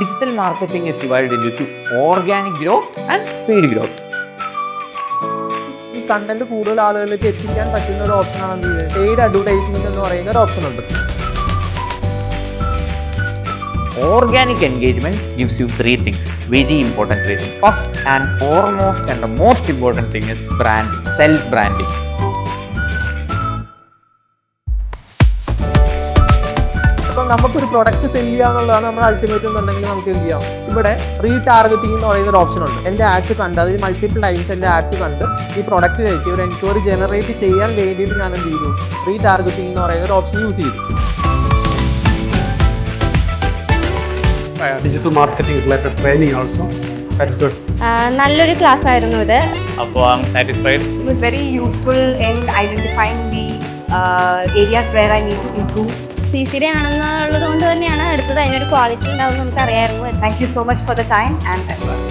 digital marketing is divided into organic growth and paid growth. ഈ content കൂടുതൽ ആളുകളിലേക്ക് എത്തിക്കാൻ പറ്റുന്ന ഒരു ഓപ്ഷനാണ് പെയ്ഡ് അഡ്വർടൈസ്മെന്റ് എന്ന് പറയുന്ന ഒരു ഓപ്ഷൻ ഉണ്ട്. Organic engagement gives you three things, very important three things. First and foremost and the most important thing is branding, self-branding. അപ്പം നമുക്കൊരു പ്രൊഡക്റ്റ് സെല് ചെയ്യുക എന്നുള്ളതാണ് നമ്മുടെ അൾട്ടിമേറ്റ് എന്നുണ്ടെങ്കിൽ നമുക്ക് എന്ത് ചെയ്യാം, ഇവിടെ റീടാർഗറ്റിംഗ് എന്ന് പറയുന്ന ഒരു ഓപ്ഷൻ ഉണ്ട്. എൻ്റെ ആഡ്സ് കണ്ട് അതിൽ മൾട്ടിപ്പിൾ ടൈംസ് എൻ്റെ ആഡ്സ് കണ്ട് ഈ പ്രൊഡക്റ്റിലേക്ക് ഒരു എൻക്വയറി ജനറേറ്റ് ചെയ്യാൻ വേണ്ടിയിട്ട് ഞാൻ എന്ത് ചെയ്തു, റീടാർഗറ്റിംഗ് എന്ന് പറയുന്ന ഒരു ഓപ്ഷൻ യൂസ് ചെയ്തു. Digital marketing related training also. That's good. നല്ലൊരു ക്ലാസ് ആയിരുന്നു ഇത്. അപ്പോൾ I'm satisfied. It was very useful in identifying the areas where I need to improve. CCD ആണെന്നുള്ളത് കൊണ്ട് തന്നെയാണ് എടുത്തത്. അതിനൊരു ക്വാളിറ്റി ഉണ്ടാവും നമുക്ക് അറിയാമായിരുന്നു. Thank you so much for the time and effort.